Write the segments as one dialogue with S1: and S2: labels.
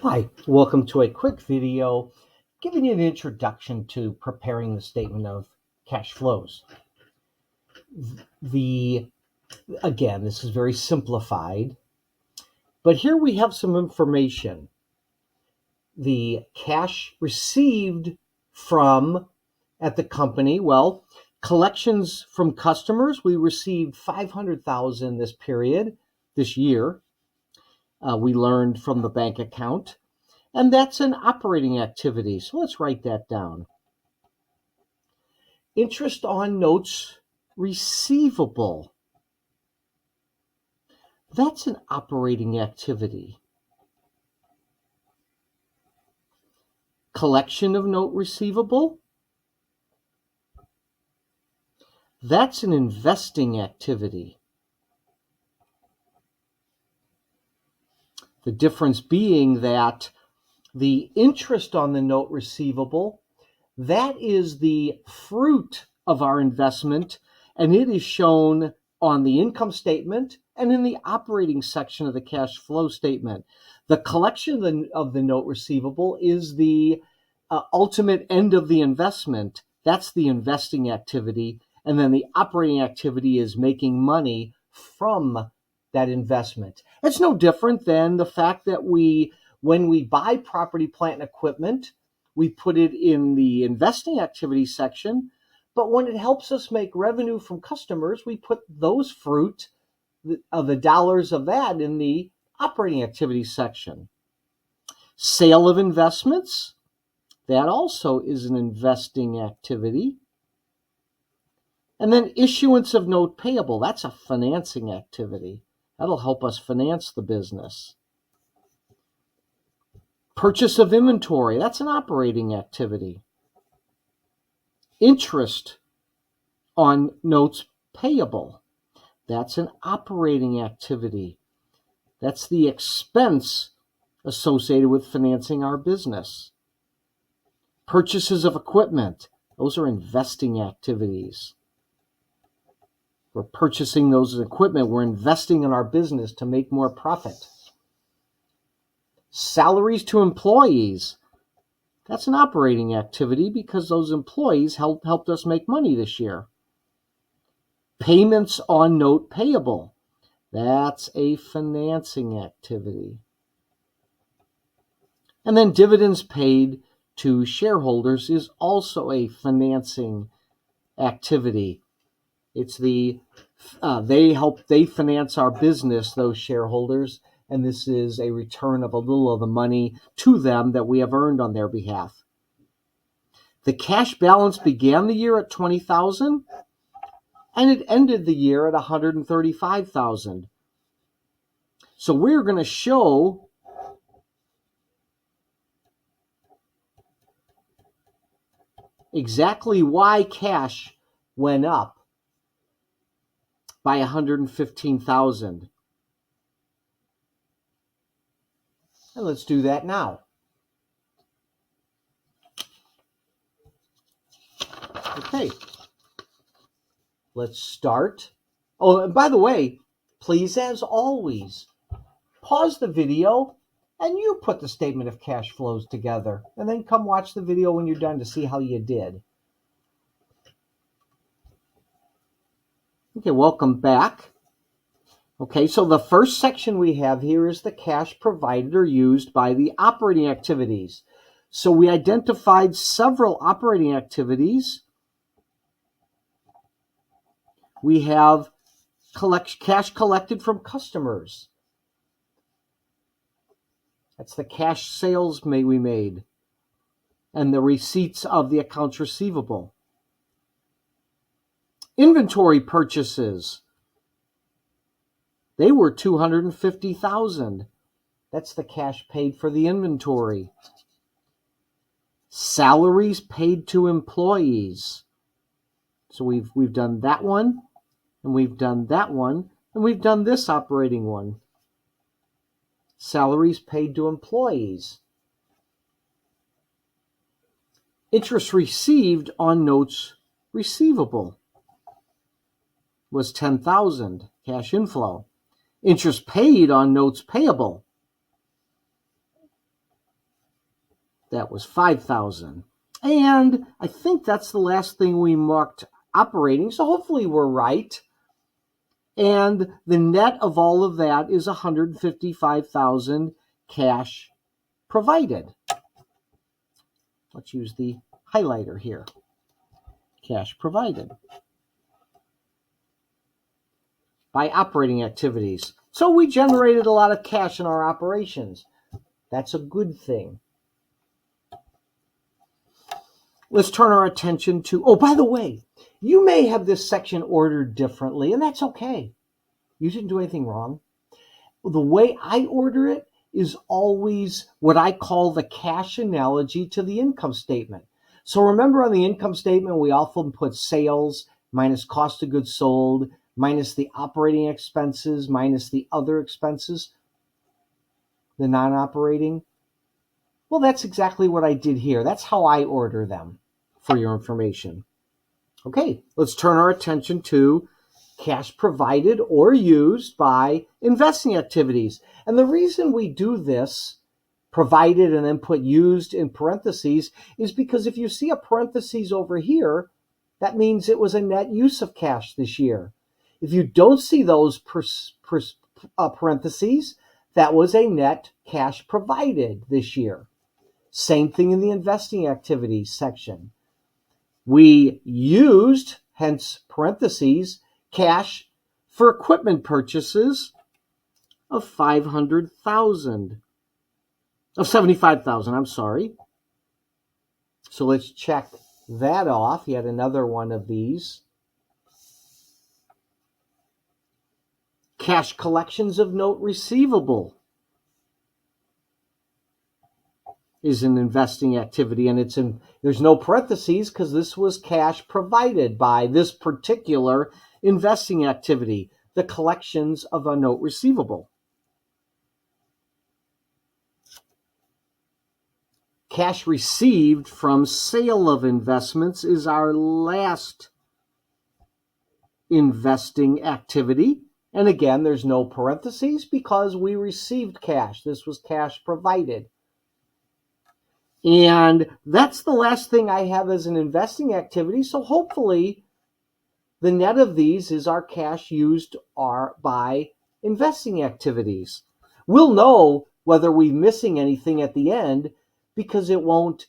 S1: Hi, welcome to a quick video giving you an introduction to preparing the statement of cash flows. The Again, this is very simplified, but here we have some information. The cash received from at the company, well, collections from customers, we received 500,000 this year. We learned from the bank account. And that's an operating activity. So let's write that down. Interest on notes receivable. That's an operating activity. Collection of note receivable. That's an investing activity. The difference being that the interest on the note receivable, that is the fruit of our investment, and it is shown on the income statement and in the operating section of the cash flow statement. The collection of the note receivable is the ultimate end of the investment. That's the investing activity. And then the operating activity is making money from that investment. It's no different than the fact that when we buy property, plant, and equipment, we put it in the investing activity section. But when it helps us make revenue from customers, we put those fruit of the dollars of that in the operating activity section. Sale of investments, that also is an investing activity. And then issuance of note payable, that's a financing activity. That'll help us finance the business. Purchase of inventory, that's an operating activity. Interest on notes payable, that's an operating activity. That's the expense associated with financing our business. Purchases of equipment, those are investing activities. We're purchasing those equipment, we're investing in our business to make more profit. Salaries to employees, that's an operating activity because those employees helped us make money this year. Payments on note payable, that's a financing activity. And then dividends paid to shareholders is also a financing activity. It's they finance our business, those shareholders, and this is a return of a little of the money to them that we have earned on their behalf. The cash balance began the year at $20,000 and it ended the year at $135,000. So we're going to show exactly why cash went up by $115,000. And let's do that now. Okay. Let's start. Oh, and by the way, please, as always, pause the video and you put the statement of cash flows together. And then come watch the video when you're done to see how you did. Okay, welcome back. Okay, so the first section we have here is the cash provided or used by the operating activities. So we identified several operating activities. We have cash collected from customers. That's the cash sales we made and the receipts of the accounts receivable. Inventory purchases. They were $250,000. That's the cash paid for the inventory. Salaries paid to employees. So we've done that one, and we've done that one, and we've done this operating one. Salaries paid to employees. Interest received on notes receivable was $10,000 cash inflow. Interest paid on notes payable That was 5,000. And I think that's the last thing we marked operating, so hopefully we're right. And the net of all of that is 155,000 cash provided. Let's use the highlighter here. Cash provided by operating activities. So we generated a lot of cash in our operations. That's a good thing. Let's turn our attention to, oh, by the way, you may have this section ordered differently, and that's okay. You didn't do anything wrong. The way I order it is always what I call the cash analogy to the income statement. So remember, on the income statement, we often put sales minus cost of goods sold, minus the operating expenses, minus the other expenses, the non-operating. Well, that's exactly what I did here. That's how I order them for your information. Okay, let's turn our attention to cash provided or used by investing activities. And the reason we do this, provided and then put used in parentheses, is because if you see a parentheses over here, that means it was a net use of cash this year. If you don't see those parentheses, that was a net cash provided this year. Same thing in the investing activities section. We used, hence parentheses, cash for equipment purchases of 75,000, I'm sorry. So let's check that off. Yet another one of these. Cash collections of note receivable is an investing activity, and there's no parentheses because this was cash provided by this particular investing activity, the collections of a note receivable. Cash received from sale of investments is our last investing activity. And again, there's no parentheses because we received cash. This was cash provided. And that's the last thing I have as an investing activity. So hopefully the net of these is our cash used by investing activities. We'll know whether we're missing anything at the end because they won't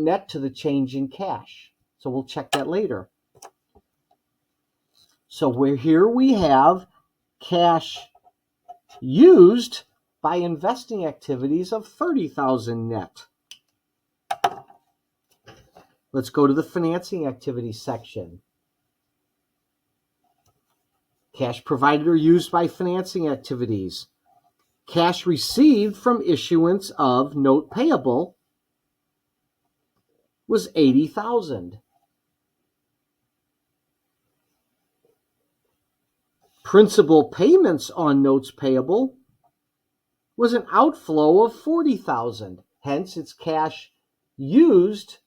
S1: net to the change in cash. So we'll check that later. So here we have cash used by investing activities of 30,000 net. Let's go to the financing activities section. Cash provided or used by financing activities. Cash received from issuance of note payable was 80,000. Principal payments on notes payable was an outflow of 40,000. Hence, it's cash used,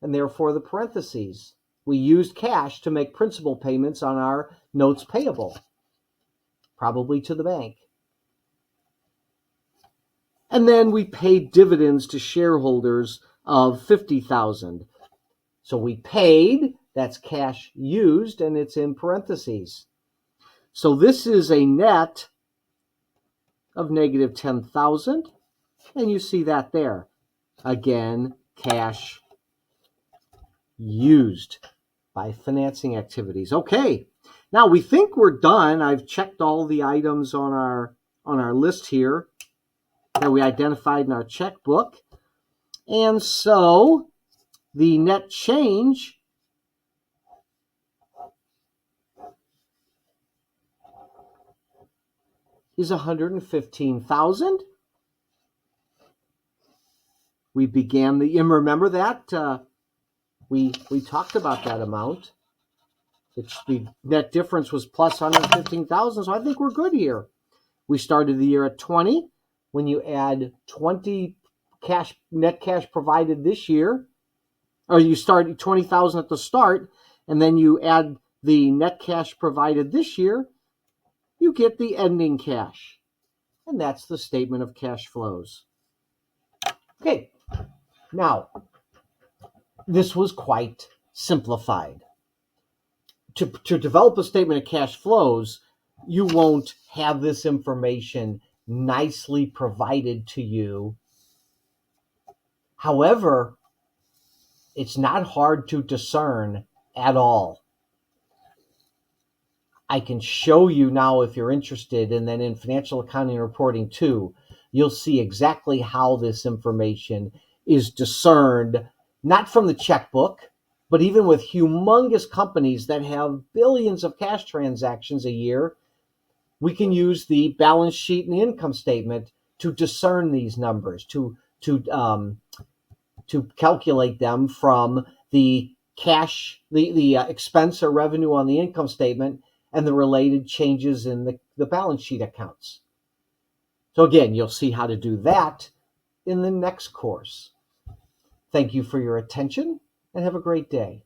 S1: and therefore the parentheses. We used cash to make principal payments on our notes payable, probably to the bank. And then we paid dividends to shareholders of 50,000. So we paid, that's cash used, and it's in parentheses. So this is a net of negative 10,000, and you see that there. Again, cash used by financing activities. Okay, now we think we're done. I've checked all the items on our list here that we identified in our checkbook. And so the net change is 115,000. We began remember that we talked about that amount. The net difference was plus 115,000, so I think we're good here. We started the year at 20. When you add 20 net cash provided this year, or you start at 20,000 at the start, and then you add the net cash provided this year, you get the ending cash. And that's the statement of cash flows. Okay, Now, this was quite simplified. To develop a statement of cash flows, you won't have this information nicely provided to you. However, it's not hard to discern at all. I can show you now if you're interested, and then in Financial Accounting and Reporting 2, you'll see exactly how this information is discerned, not from the checkbook, but even with humongous companies that have billions of cash transactions a year, we can use the balance sheet and the income statement to discern these numbers, to calculate them from the cash, the expense or revenue on the income statement and the related changes in the balance sheet accounts. So again, you'll see how to do that in the next course. Thank you for your attention and have a great day.